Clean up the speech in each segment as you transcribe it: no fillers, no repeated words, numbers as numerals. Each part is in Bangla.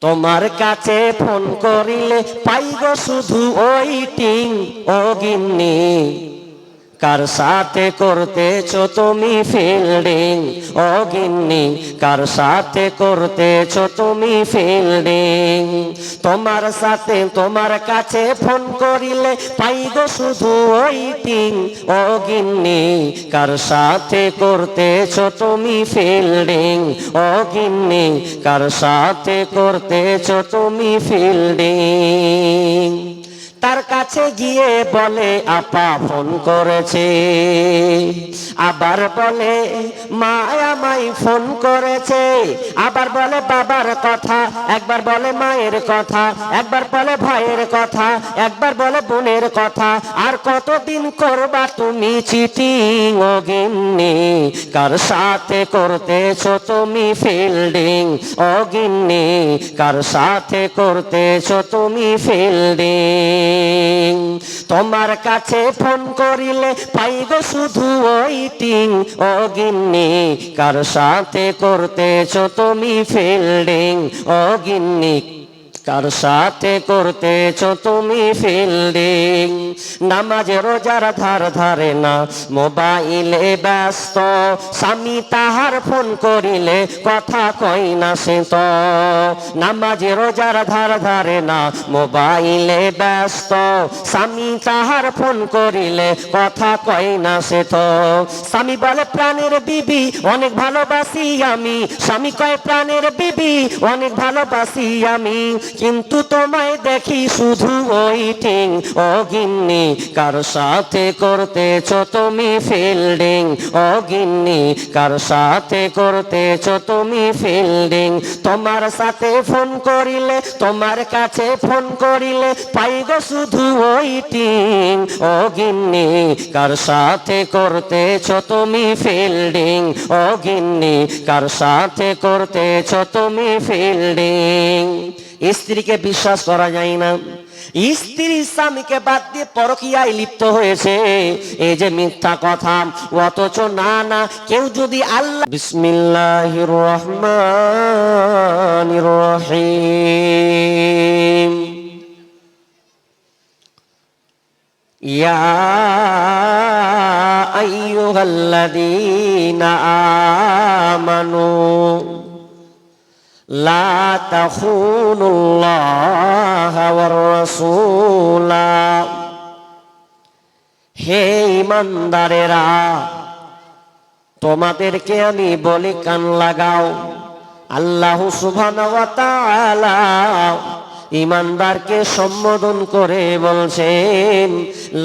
তোমার কাছে ফোন করিলে পাই গো শুধু ওয়েটিং। ও গিন্নি কার সাথে করতেছো তুমি ফিল্ডিং? ও গিন্নি কার সাথে করতেছো তুমি ফিল্ডিং? তোমার সাথে তোমার কাছে ফোন করিলে পাই গো শুধু ওয়েটিং। ও গিন্নি কার সাথে করতেছো তুমি ফিল্ডিং? ও গিন্নি কার সাথে করতেছো তুমি ফিল্ডিং? তার কাছে গিয়ে বলে আপা ফোন করেছে, আবার বলে মা আমায় ফোন করেছে, আবার বলে বাবার কথা, একবার বলে মায়ের কথা, একবার বলে ভাইয়ের কথা, একবার বলে বোনের কথা। আর কতদিন করবা তুমি চিটিং? ও গিন্নি কার সাথে করতেছো তুমি ফিল্ডিং? ও গিন্নি কার সাথে করতেছো তুমি ফিল্ডিং? তোমার কাছে ফোন করিলে পাই গো শুধু ওয়েটিং। ও গিন্নি কার সাথে করতেছো তুমি ফিল্ডিং? ও গিন্নি কার সাথে করতেছো তুমি ফিল্ডিং? নামাজে রোজার ধার ধারে না, মোবাইলে ব্যস্ত, স্বামী তাহার ফোন করিলে কথা কই না সে তো। নামাজে রোজার ধার ধারে না, মোবাইলে ব্যস্ত, স্বামী তাহার ফোন করিলে কথা কই না সে তো। স্বামী বলে প্রাণের বিবি অনেক ভালোবাসি আমি, স্বামী কয় প্রাণের বিবি অনেক ভালোবাসি আমি, কিন্তু তোমায় দেখি শুধু ওয়েটিং। ও গিন্নি কার সাথে করতেছো তুমি ফিল্ডিং? ও গিন্নি কার সাথে করতেছো তুমি ফিল্ডিং? তোমার সাথে ফোন করিলে, তোমার কাছে ফোন করিলে পাই গো শুধু ওয়েটিং। ও গিন্নি কার সাথে করতেছো তুমি ফিল্ডিং? ও গিন্নি কার সাথে করতেছো তুমি ফিল্ডিং? স্ত্রীকে বিশ্বাস করা যায় না, স্ত্রী স্বামীকে বাদ দিয়ে পরকীয়ায় লিপ্ত হয়েছে, এই যে মিথ্যা কথা। অথচ না না কেউ যদি আল্লাহ বিসমিল্লাহির রহমানির রহিম ইয়া আইয়ুহাল্লাযীনা আমানু লা তাখুনুল্লাহা ওয়ার রাসূলা। হে ঈমানদারেরা, তোমাদেরকে আমি বলি কান লাগাও। আল্লাহ সুবহানাহু ওয়া তাআলা ঈমানদারকে সম্বোধন করে বলছেন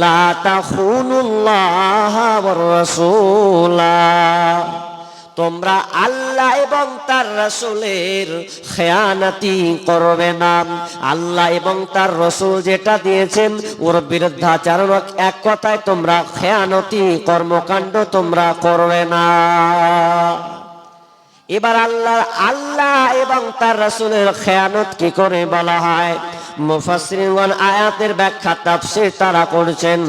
লা তাখুনুল্লাহা ওয়ার রাসূলা। তোমরা আল্লাহ এবং তার রাসূলের খেয়ানতি করবে না। আল্লাহ এবং তার রাসূল যেটা দিয়েছেন ওর বিরুদ্ধাচরণ, এক কথায় তোমরা খেয়ানতি কর্মকাণ্ড তোমরা করবে না। এবার আল্লাহ এবং তার রাসূলের খেয়ানত কি করে বলা হয়? মুফাসসিরিনগণ আয়াতের ব্যাখ্যা তাফসীর তারা করছেন।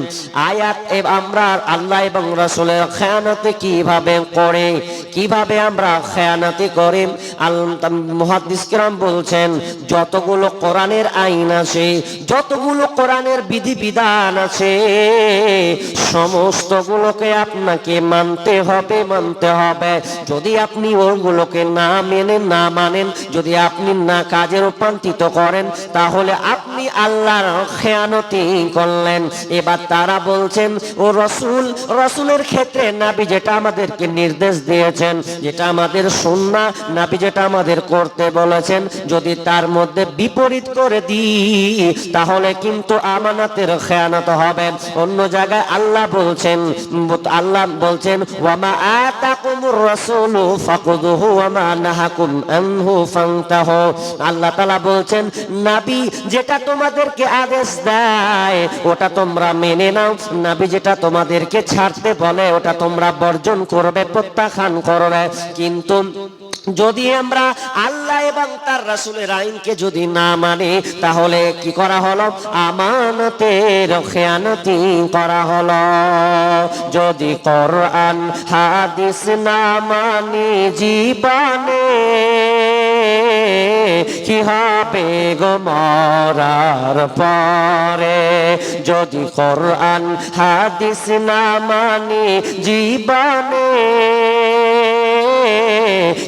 আয়াত আমরা আল্লাহ এবং রাসূলের খেয়ানতি কিভাবে করে, কিভাবে আমরা খেয়ানতি করি? মুহাদ্দিস কিরাম বলছেন যতগুলো কোরআনের আইন আছে, যতগুলো কোরআনের বিধিবিধান আছে, সমস্তগুলোকে আপনাকে মানতে হবে, মানতে হবে। যদি আপনি ওগুলোকে না মানেন, যদি আপনি না কাজে রূপান্তরিত করেন, তাহলে আপনি আল্লাহর খেয়ানতি করলেন। এবার তারা বলছেন ও রাসূলের ক্ষেত্রে নবী যেটা আমাদেরকে নির্দেশ দিয়েছেন, যেটা আমাদের সুন্নাহ, নবী যেটা আমাদের করতে বলেছেন, যদি তার মধ্যে বিপরীত করে দিই তাহলে কিন্তু আমানতের খেয়ানত হবে। অন্য জায়গায় আল্লাহ বলছেন ওয়া মা আতাকুমুর রাসূলু ফাকুযুহু ওয়া মা নাহাকুম আনহু ফান্তাহু। আল্লাহ তাআলা বলছেন নবী যেটা তোমাদেরকে আদেশ দেয় ওটা তোমরা মেনে নাও, নবী যেটা তোমাদেরকে ছাড়তে বলে ওটা তোমরা বর্জন করবে, প্রত্যাখ্যান করবে। কিন্তু যদি আমরা আল্লাহ এবং তার রাসূলের আইনকে যদি না মানি তাহলে কি করা হলো? আমানতের খেয়ানতি করা হলো। যদি কোরআন হাদিস না মানি জীবনে, কি হবে গো মরার পরে, যদি কোরআন হাদিস না মানি জীবনে,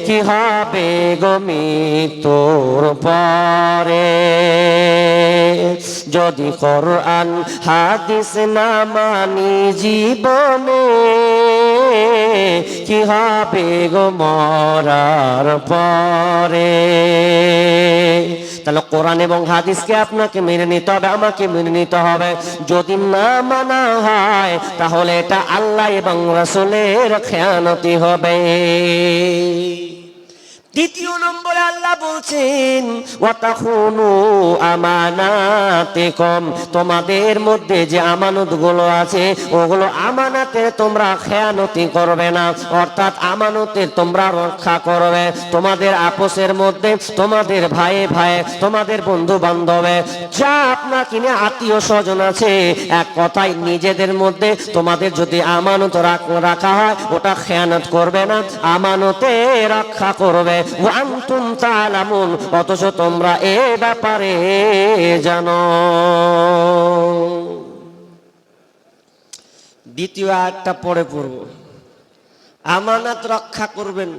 কি হবে গো মৃত্যুর পরে, যদি কোরআন হাদিস না মানি জীবনে, কি হবে গো মরার পরে। তাহলে কোরআন এবং হাদিসকে আপনাকে মেনে নিতে হবে, আমাকে মেনে নিতে হবে। যদি না মানা হয় তাহলে এটা আল্লাহ এবং রাসূলের খেয়ানতি হবে। দ্বিতীয় নম্বরে আল্লাহ বলছেন ওয়াতাখুনু আমানাতিকুম, তোমাদের মধ্যে যে আমানতগুলো আছে ওগুলো আমানতের তোমরা খেয়ানতি করবে না, অর্থাৎ আমানতের তোমরা রক্ষা করবে। তোমাদের আপোষের মধ্যে, তোমাদের ভাইয়ে ভাইয়ে, তোমাদের বন্ধু বান্ধবে, যা আপনার কিনে আত্মীয় স্বজন আছে, এক কথায় নিজেদের মধ্যে তোমাদের যদি আমানত রাখা হয় ওটা খেয়ানত করবে না, আমানতে রক্ষা করবে। ওয়ান্তুম তাআলামুন, অথচ তোমরা এ ব্যাপারে জানো। দ্বিতীয় আয়াতটা পড়ে পড়ব। আমানত রক্ষা করবেন,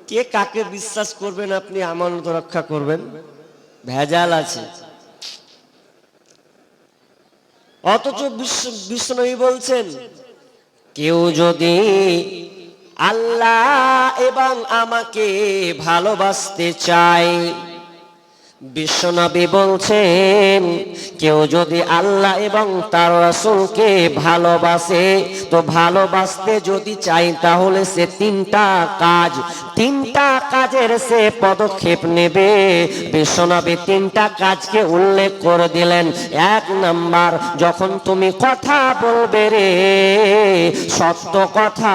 কে কাকে বিশ্বাস করবেন আপনি আমানত রক্ষা করবেন? ভেজাল আছে। অথচ বিশ্বনবী বলছেন কেউ যদি আল্লাহ এবং আমাকে ভালোবাসতে চায়, বিশ্বনবী বলছেন কেউ যদি আল্লাহ এবং তার রাসূলকে ভালোবাসে, তো ভালোবাসতে যদি চাই তাহলে সে তিনটা কাজের সে পদক্ষেপ নেবে। বিশ্বনবী তিনটা কাজকে উল্লেখ করে দিলেন। এক নাম্বার, যখন তুমি কথা বলবে রে, সত্য কথা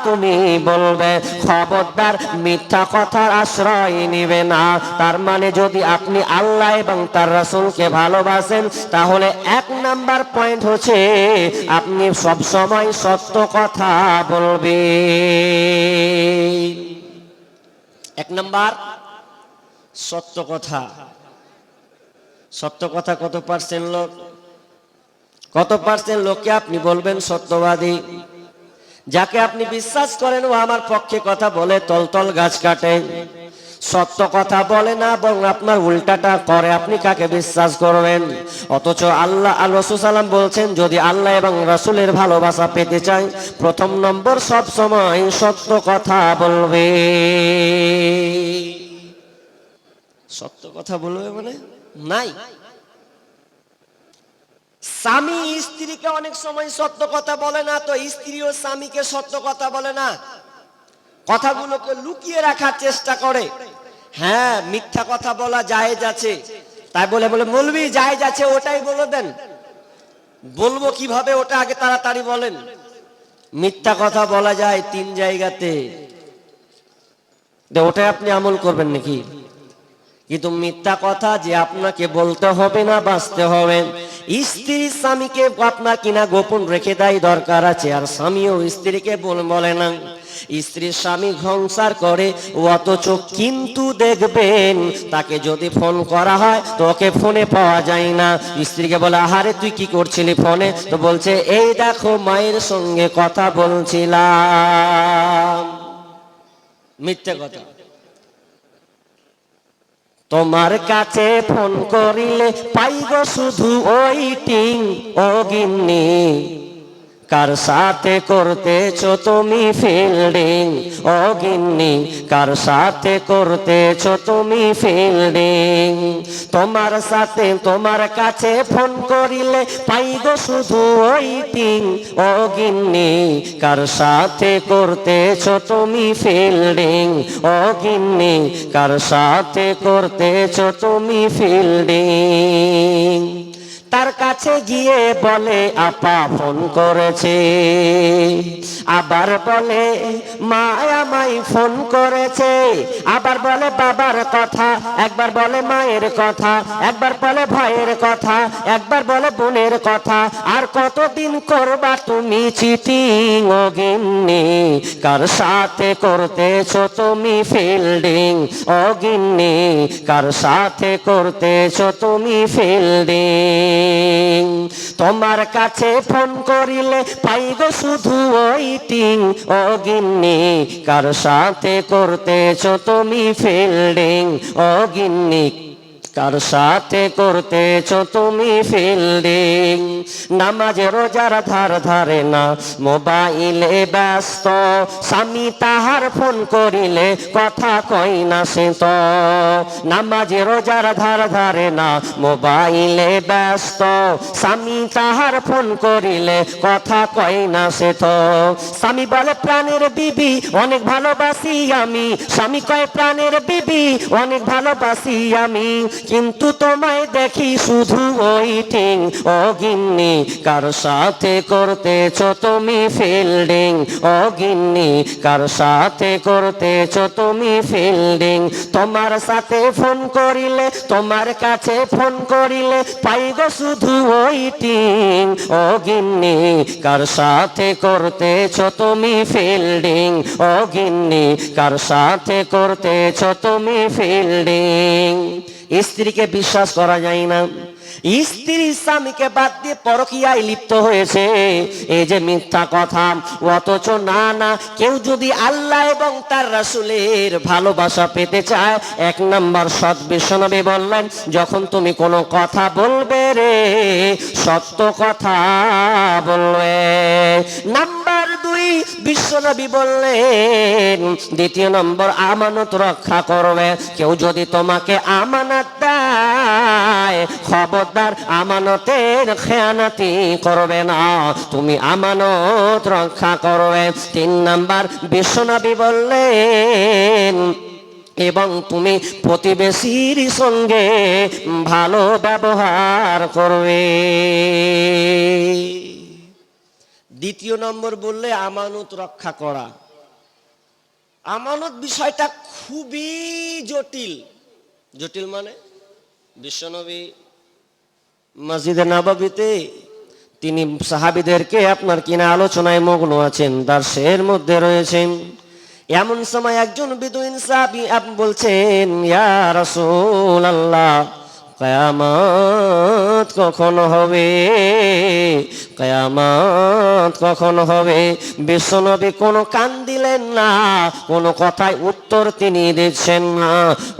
তুমি বলবে, খবরদার মিথ্যা কথার আশ্রয় নিবে না। তার মানে যদি আপনি আল্লাহ এবং তার রাসূলকে ভালোবাসেন তাহলে এক নাম্বার পয়েন্ট হচ্ছে আপনি সব সময় সত্য কথা বলবেন। এক নাম্বার সত্য কথা। সত্য কথা কত পার্সেন্ট লোক, কত পার্সেন্ট লোককে আপনি বলবেন সত্যবাদী? যাকে আপনি বিশ্বাস করেন ও আমার পক্ষে কথা বলে তলতল গাছ কাটে, সত্য কথা বলে না বরং আপনার উল্টাটা করে, আপনি কাকে বিশ্বাস করবেন? অথচ আল্লাহ রাসূল সাল্লাম বলছেন যদি আল্লাহ এবং রাসূলের ভালোবাসা পেতে চাই, প্রথম নম্বর সব সময় সত্য কথা বলবে। সত্য কথা বলবে মানে নাই। স্বামী স্ত্রীকে অনেক সময় সত্য কথা বলে না, তো স্ত্রীও স্বামীকে সত্য কথা বলে না, কথাগুলোকে লুকিয়ে রাখার চেষ্টা করে। হ্যাঁ, মিথ্যা কথা বলা জায়েজ আছে, তাই বলে মৌলভী জায়েজ আছে ওটাই বলে দেন। বলবো কিভাবে ওটা আগে তাড়াতাড়ি বলেন। মিথ্যা কথা বলা যায় 3 জায়গাতে, ওটাই আপনি আমল করবেন নাকি? কিন্তু মিথ্যা কথা যে আপনাকে বলতে হবে না, বাঁচতে হবে। স্ত্রী স্বামীকে আপনার কিনা গোপন রেখে দেয়, দরকার আছে, আর স্বামীও স্ত্রীকে বলে না। স্ত্রীর স্বামী সংসার করে অথচ কিন্তু দেখবেন তাকে যদি ফোন করা হয় তো ওকে ফোনে পাওয়া যায় না। স্ত্রীকে বলে আহারে তুই কি করছিলি ফোনে, তো বলছে এই দেখো মায়ের সঙ্গে কথা বলছিলাম। মিথ্যে কথা। তোমার কাছে ফোন করিলে পাইব শুধু ওয়েটিং, ও গিন্নি কার সাথে করতেছো তুমি ফিল্ডিং, ও গিন্নি কার সাথে করতেছো তুমি ফিল্ডিং। তোমার সাথে তোমার কাছে ফোন করিলে পাইব শুধু ওয়েটিং, ও গিন্নি কার সাথে করতেছো তুমি ফিল্ডিং, ও গিন্নি কার সাথে করতেছো তুমি ফিল্ডিং। তার কাছে গিয়ে বলে আপা ফোন করেছে, আবার বলে মা আমায় ফোন করেছে, আবার বলে বাবার কথা, একবার বলে মায়ের কথা, একবার বলে ভাইয়ের কথা, একবার বলে বোনের কথা। আর কতদিন করবা তুমি চিটিং ও গিন্নি, কার সাথে করতেছো তুমি ফিল্ডিং ও গিন্নি, কার সাথে করতেছো তুমি ফিল্ডিং। তোমার কাছে ফোন করিলে পাই গো শুধু ওয়েটিং ও গিন্নি, কার সাথে করতেছো তুমি ফিল্ডিং ও গিন্নি, কার সাথে করতেছো তুমি ফিল্ডিং। নামাজে রোজার ধার ধারে না, মোবাইলে ব্যস্ত, স্বামী তাহার ফোন করিলে কথা কই না সে তো। নামাজে রোজার ধার ধারে না, মোবাইলে ব্যস্ত, স্বামী তাহার ফোন করিলে কথা কই না সে তো। স্বামী বলে প্রাণের বিবি অনেক ভালোবাসি আমি, স্বামী কয় প্রাণের বিবি অনেক ভালোবাসি আমি, কিন্তু তোমায় দেখি শুধু ওয়েটিং ও গিন্নি, কার সাথে করতেছো তুমি ফিল্ডিং ও গিন্নি, কার সাথে করতেছো তুমি ফিল্ডিং। তোমার সাথে ফোন করিলে, তোমার কাছে ফোন করিলে পাই গো শুধু ওয়েটিং ও গিন্নি, কার সাথে করতেছো তুমি ফিল্ডিং ও গিন্নি, কার সাথে করতেছো তুমি ফিল্ডিং। স্ত্রীকে বিশ্বাস করা যায় না, স্ত্রী স্বামীকে বাদ দিয়ে পরকীয়ায় লিপ্ত হয়েছে, এই যে মিথ্যা কথা। অথচ না না, কেউ যদি আল্লাহ এবং তার রাসূলের ভালোবাসা পেতে চায়, এক নাম্বার সৎ বিশ্বনবী বললেন, যখন তুমি কোনো কথা বলবে রে সত্য কথা বলবে। নাম্বার দুই, বিশ্বনবী বললেন, দ্বিতীয় নম্বর আমানত রক্ষা করবে। কেউ যদি তোমাকে আমানত দেয়, খবরদার আমানতের খেয়ানাতি করবে না, তুমি আমানত রক্ষা করবে। তিন নাম্বার বিশ্বনবী বললেন, এবং তুমি প্রতিবেশীর সঙ্গে ভালো ব্যবহার করবে। দ্বিতীয় নম্বর বললে আমানত রক্ষা করা। আমানত বিষয়টা খুবই জটিল। জটিল মানে বিশ্বনবী মসজিদে নববীতে তিনি সাহাবীদেরকে আপনার কিনা আলোচনায় মগ্ন আছেন, দার্সের মধ্যে রয়েছেন। এমন সময় একজন বিদুইন সাহাবী বলছেন, ইয়া রাসূলুল্লাহ, কিয়ামত কখন হবে, কিয়ামত কখন হবে? বিশ্বনবী কোনো কান দিলেন না, কোনো কথায় উত্তর তিনি দিচ্ছেন না।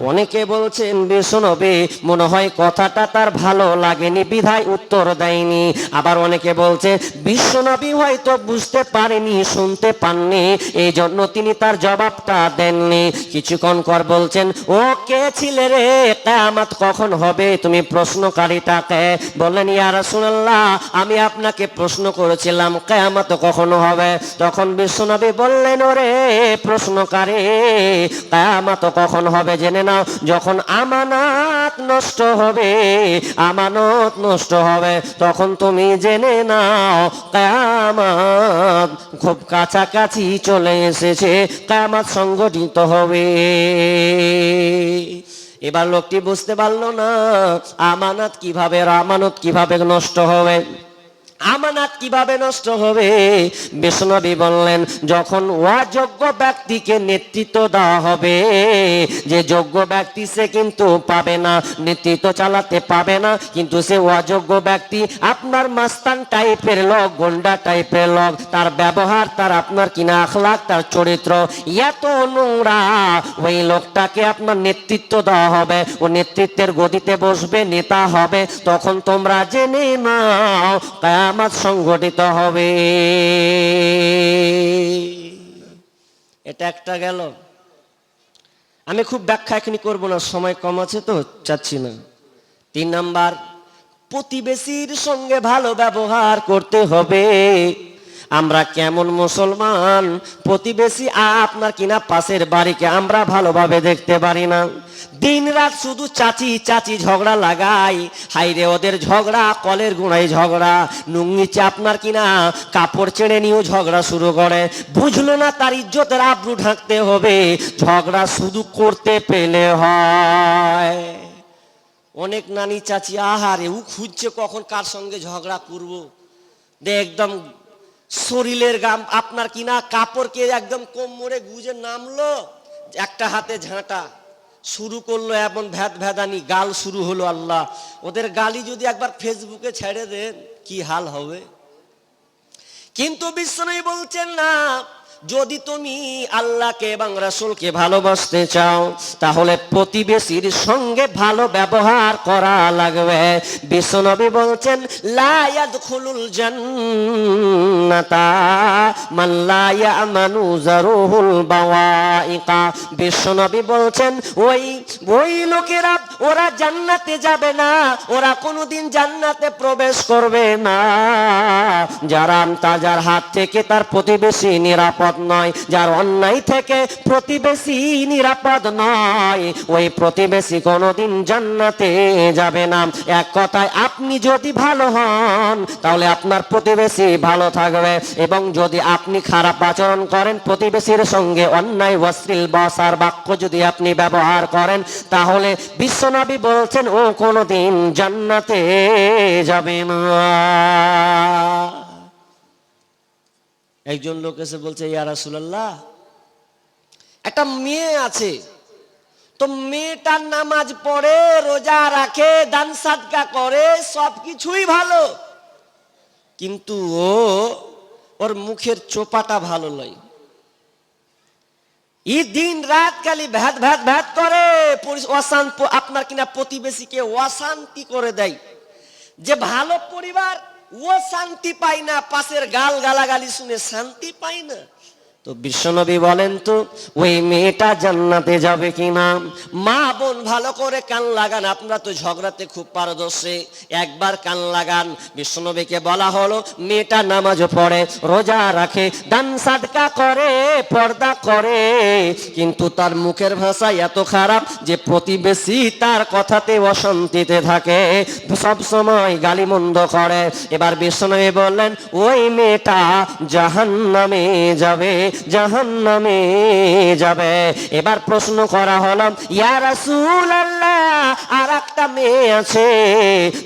অনেকে বলছেন বিশ্বনবী মনে হয় কথাটা তার ভালো লাগেনি বিধায় উত্তর দেয়নি। আবার অনেকে বলছে বিশ্বনবী হয়তো বুঝতে পারেনি, শুনতে পাননি, এই জন্য তিনি তার জবাবটা দেননি। কিছুক্ষণ পর বলছেন, ও কে ছিলে রে, কিয়ামত কখন হবে? তুমি প্রশ্নকারীটাকে বললেন, ইয়া রাসূলুল্লাহ, আমি আপনাকে প্রশ্ন করেছিলাম কিয়ামত কখন হবে। তখন বিশ্বনবী বললেন, ওরে প্রশ্নকারী, কিয়ামত কখন হবে জেনে নাও, যখন আমানত নষ্ট হবে, আমানত নষ্ট হবে, তখন তুমি জেনে নাও কিয়ামত খুব কাছাকাছি চলে এসেছে, কিয়ামত সংঘটিত হবে। এবার লোকটি বুঝতে পারলো না আমানত কিভাবে নষ্ট হবে, আমানত কিভাবে নষ্ট হবে। বিশ্বনবী বললেন, যখন অযোগ্য ব্যক্তিকে নেতৃত্ব দেওয়া হবে, যে যোগ্য ব্যক্তি সে কিন্তু পাবে না, নেতৃত্ব চালাতে পাবে না, কিন্তু সে অযোগ্য ব্যক্তি, আপনার মাস্তান টাইপের লোক, গুন্ডা টাইপের লোক, তার ব্যবহার, তার আপনার কিনা আখলাক, তার চরিত্র এত নোংরা, ওই লোকটাকে আপনার নেতৃত্ব দেওয়া হবে, ও নেতৃত্বের গদিতে বসবে, নেতা হবে, তখন তোমরা জেনে নাও কিয়ামত সংঘটিত হবে। এটা একটা গেল। আমি খুব ব্যাখ্যা এখনই করবো না, সময় কম আছে তো চাচ্ছি না। 3 নাম্বার, প্রতিবেশীর সঙ্গে ভালো ব্যবহার করতে হবে। আমরা কেমন মুসলমান, প্রতিবেশী আপনার কিনা পাশের বাড়িকে আমরা ভালোভাবে দেখতে পারি না। দিন রাত শুধু চাচি চাচি ঝগড়া লাগাই, হাইরে ওদের ঝগড়া কলের গুঁড়াই ঝগড়া, নুঙ্গিচে আপনার কিনা কাপড় চেড়ে নিয়েও ঝগড়া শুরু করে। বুঝলো না তার ইজ্জতের আবরু ঢাকতে হবে, ঝগড়া শুধু করতে পেলে হয়। অনেক নানি চাচি আহারে ও খুঁজছে কখন কার সঙ্গে ঝগড়া করবো, একদম শরীরের গাম আপনার কিনা কাপড়কে একদম কোমরে গুজে নামলো, একটা হাতে ঝাঁটা শুরু করলো, এমন ভ্যাদ ভ্যাদানি গাল শুরু হলো। আল্লাহ, ওদের গালি যদি একবার ফেসবুকে ছেড়ে দেন কি হাল হবে। কিন্তু বিশ্বনবী বলছেন না, যদি তুমি আল্লাহকে এবং রাসূলকে ভালোবাসতে চাও তাহলে প্রতিবেশীর সঙ্গে ভালো ব্যবহার করা লাগবে। বিশ্বনবী বলছেন লা ইয়াদখুলুল জান্নাতা মান লা ইয়ামানু জারুহুল বাওয়াইকা। বিশ্বনবী বলছেন ওই লোকেরা ওরা জান্নাতে যাবে না, ওরা কোনোদিন জান্নাতে প্রবেশ করবে না যার হাত থেকে তার প্রতিবেশী নিরাপদ নয়, যার অন্যায় থেকে প্রতিবেশী নিরাপদ নয়, ওই প্রতিবেশী কোনোদিন জান্নাতে যাবে না। এক কথায় আপনি যদি ভালো হন তাহলে আপনার প্রতিবেশী ভালো থাকবে, এবং যদি আপনি খারাপ আচরণ করেন প্রতিবেশীর সঙ্গে, অন্যায় অশ্লীল ভাষার বাক্য যদি আপনি ব্যবহার করেন, তাহলে বিশ্বনবী বলছেন ও কোনোদিন জান্নাতে যাবে না। একজন লোক এসে বলছে ইয়া রাসূলুল্লাহ, একটা মেয়ে আছে তো মেয়েটার নামাজ পড়ে, রোজা রাখে, দান সাদকা করে, সবকিছুই ভালো, কিন্তু ওর মুখের চোপাটা ভালো নয়। দিন রাত খালি ভ্যাদ ভ্যাদ ভ্যাদ করে, অশান্তি আপনার কিনা প্রতিবেশীকে অশান্তি করে দেয়। যে ভালো পরিবার ও শান্তি পায় না, পাশের গাল গালাগালি শুনে শান্তি পায় না। তো বিশ্বনবী বলেন তো ওই মেয়েটা জান্নাতে যাবে কিনা? মা বোন ভালো করে কান লাগান, আপনারা তো ঝগড়াতে খুব পারদর্শী, একবার কান লাগান। বিশ্বনবীকে বলা হলো মেয়েটা নামাজও পড়ে, রোজা রাখে, দান সাদকা করে, পর্দা করে, কিন্তু তার মুখের ভাষা এত খারাপ যে প্রতিবেশী তার কথাতে অশান্তিতে থাকে, সব সময় গালিমন্দ করে। এবার বিশ্বনবী বললেন ওই মেয়েটা জাহান্নামে যাবে, জাহান্নামে যাবে। এবার প্রশ্ন করা হলো ইয়া রাসূলুল্লাহ, আর একটা মেয়ে আছে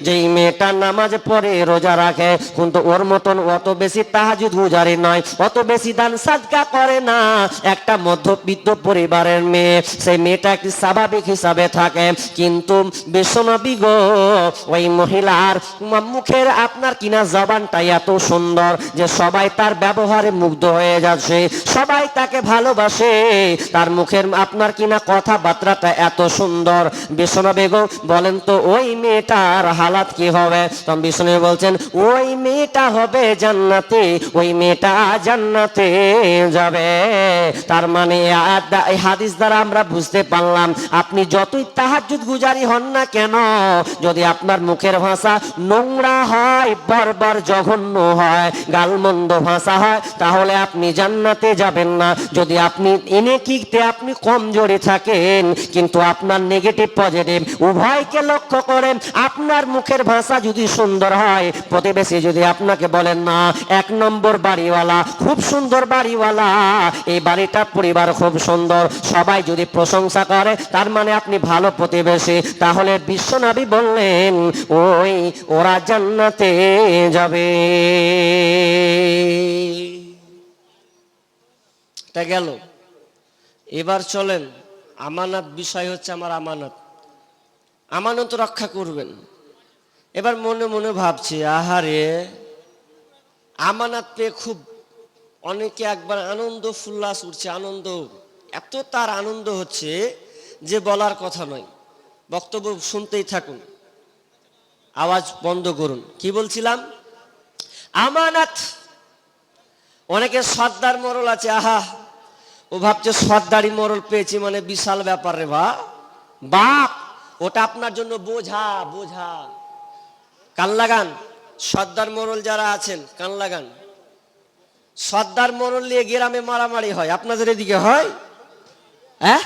যেই মেয়েটা নামাজ পড়ে, রোজা রাখে, কিন্তু ওর মতন অত বেশি তাহাজ্জুদ গুজারি নয়, অত বেশি দান সাদকা করে না, একটা মধ্যবিত্ত পরিবারের মেয়ে, সেই মেয়েটা একটি স্বাভাবিক হিসাবে থাকে, কিন্তু বিশ্বনবী গো ওই মহিলার মুখের আপনার কিনা জবানটা এত সুন্দর যে সবাই তার ব্যবহারে মুগ্ধ হয়ে যাচ্ছে, সবাই তাকে ভালোবাসে, তার মুখের আপনার কিনা কথাবার্তাটা এত সুন্দর। বিশ্বনবী গো বলেন তো ওই মেয়েটার হালাত কি হবে? তখন বিশ্বনবী বলছেন ওই মেয়েটা হবে জান্নাতে, ওই মেয়েটা জান্নাতে যাবে। তার মানে এই হাদিস দ্বারা আমরা বুঝতে পারলাম আপনি যতই তাহাজ্জুদ গুজারি হন না কেন, যদি আপনার মুখের ভাষা নোংরা হয়, বর্বর জঘন্য হয়, গালমন্দ ভাষা হয়, তাহলে আপনি জান্নাতে যাবেন না। যদি আপনি নেকিতে আপনি কমজোরি থাকেন, কিন্তু আপনার নেগেটিভ পজিটিভ উভয়কে লক্ষ্য করেন, আপনার মুখের ভাষা যদি সুন্দর হয়, প্রতিবেশী যদি আপনাকে বলেন না এক নম্বর বাড়িওয়ালা, খুব সুন্দর বাড়িওয়ালা, এই বাড়িটা পরিবার খুব সুন্দর, সবাই যদি প্রশংসা করে, তার মানে আপনি ভালো প্রতিবেশী। তাহলে বিশ্বনবী বললেন ওরা জান্নাতে যাবে। তা গেল। এবার চলেন আমানত, বিষয় হচ্ছে আমার আমানত রক্ষা করবেন। এবার মনে মনে ভাবছি আহারে আমানত পেয়ে খুব অনেকে একবার আনন্দ ফুল্লাস উঠছে, আনন্দ, এত তার আনন্দ হচ্ছে যে বলার কথা নয়। বক্তব্য শুনতেই থাকুন, আওয়াজ বন্ধ করুন। কি বলছিলাম? আমানত। অনেকে সর্দার মোড়ল আছে, আহা ও ভাবছে সর্দারি মোড়ল পেয়েছি মানে বিশাল ব্যাপার রে বাপ, ওটা আপনার জন্য বোঝা। কান লাগান, সর্দার মোড়ল যারা আছেন কান লাগান। সর্দার মরণ নিয়ে গ্রামে মারামারি হয়, আপনাদের এদিকে হয়? হ্যাঁ,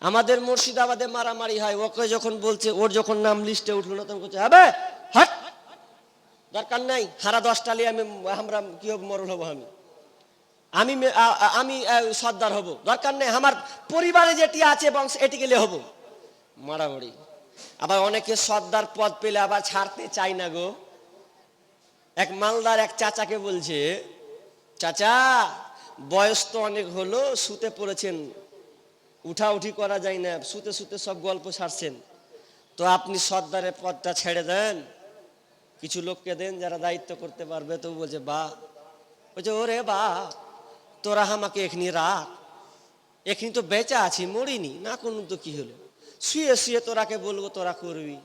আমাদের মুর্শিদাবাদে মারামারি হয়। ওকে যখন বলছে, ওর যখন নাম লিস্টে উঠলো না, তখন বলছে আবে হাট, দরকার নাই, হারা 10টা লিয়ে আমরা কি হব, মরণ হবো, আমি আমি সর্দার হব, দরকার নেই, আমার পরিবারে যেটি আছে বংশ এটিকে লিয়ে হবো। মারামারি। আবার অনেকে সর্দার পদ পেলে আবার ছাড়তে চায় না গো। এক মালদার এক চাচাকে বলছে, চাচা বয়স তো অনেক হলো, শুতে পড়েছেন, উঠা উঠি করা যায় না, শুতে শুতে সব গল্প ছাড়ছেন, তো আপনি সর্দারের পদটা ছেড়ে দেন, কিছু লোককে দেন যারা দায়িত্ব করতে পারবে। তো বলছে বা, বলছে ওরে বা, তোরা আমাকে এখনি রাখ, এখনি তো বেঁচে আছি, মরিনি না, কোন তো কি হলো, শুয়ে শুয়ে তোরাকে বলবো, তোরা করবি।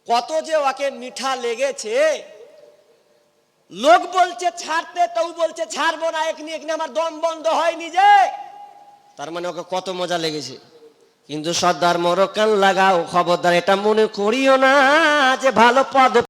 কত যে ওকে মিঠা লেগেছে, লোক বলছে ছাড়তে, তো বলছে ছাড়বো না, এখনি এখনি আমার দম বন্ধ হয়নি যে, তার মানে ওকে কত মজা লেগেছে। কিন্তু সর্দার মরো কান লাগাও, খবরদার এটা মনে করিও না যে ভালো পদ